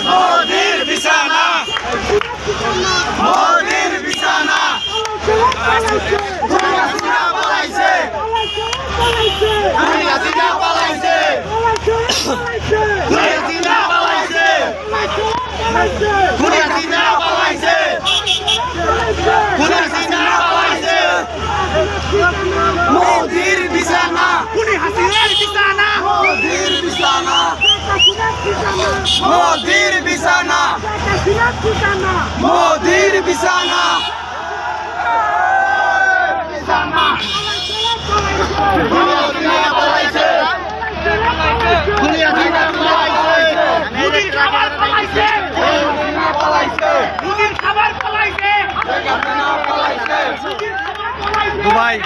মোদির বিছানা মোদির বিছানা হাসিনা পালাইছে হাসিনা পালাইছে হাসিনা পালাইছে হাসিনা পালাইছে হাসিনা পালাইছে মোদির বিছানা হাসিনার বিছানা মোদির বিছানা মোদির বিছানা মোদির বিছানা দুবাই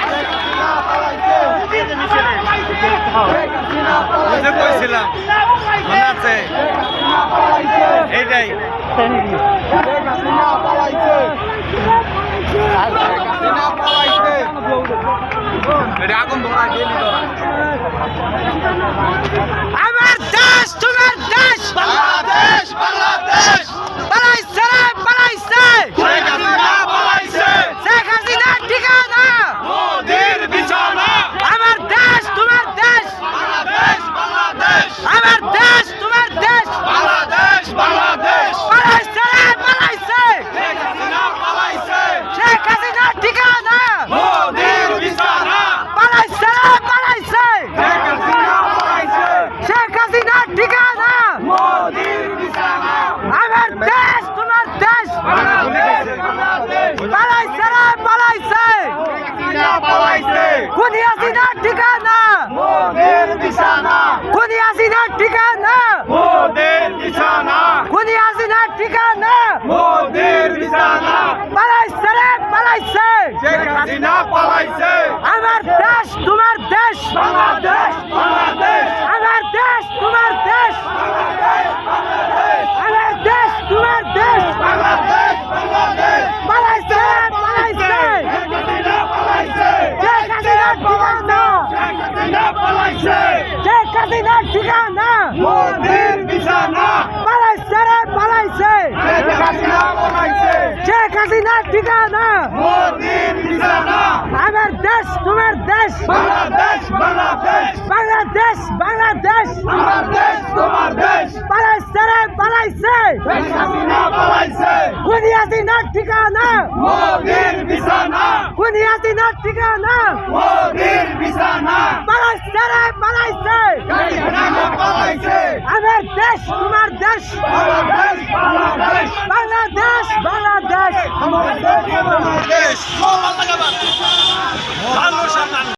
বুঝে কইছিলাম মনে আছে এইটাই আগুন আমার দেশ তোমার দেশ বাংলাদেশ বাংলাদেশ পালাইছে রে পালাইছে শেখ হাসিনা পালাইছে শেখ হাসিনার ঠিকানা মোদির বিছানা আমার দেশ তোমার দেশ বাংলাদেশ বাংলাদেশ আমার দেশ তোমার দেশ বাংলাদেশ বাংলাদেশ পালাইছে রে পালাইছে শেখ হাসিনা পালাইছে শেখ হাসিনার ঠিকানা মোদির বিছানা পালাইছে রে পালাইছে শেখ হাসিনা পালাইছে শেখ হাসিনার ঠিকানা মোদির বিছানা আমার দেশ তোমার দেশ বাংলাদেশ বাংলাদেশ পালাইছে রে পালাইছে হাসিনা পালাইছে খুনি হাসিনার ঠিকানা মোদির বিছানা খুনি হাসিনার ঠিকানা মোদির বিছানা খুনি হাসিনার ঠিকানা মোদির বিছানা পালাইছে রে পালাইছে শেখ হাসিনা পালাইছে আমার দেশ তোমার দেশ বাংলাদেশ বাংলাদেশ আমার দেশ তোমার দেশ আমার দেশ তোমার দেশ বাংলাদেশ বাংলাদেশ পালাইছে রে পালাইছে শেখ হাসিনা পালাইছে শেখ হাসিনার ঠিকানা শেখ হাসিনা পালাইছে শেখ হাসিনার ঠিকানা মোদির বিছানা পালাইছে রে পালাইছে শেখ হাসিনা পালাইছে শেখ হাসিনার ঠিকানা মোদির বিছানা আমার দেশ তোমার দেশ বাংলাদেশ বাংলাদেশ বাংলাদেশ বাংলাদেশ আমার দেশ তোমার দেশ পালাইছে রে পালাইছে শেখ হাসিনা পালাইছে খুনি হাসিনার ঠিকানা মোদির বিছানা খুনি হাসিনার ঠিকানা মোদির বিছানা পালাইছে রে পালাইছে শেখ হাসিনা পালাইছে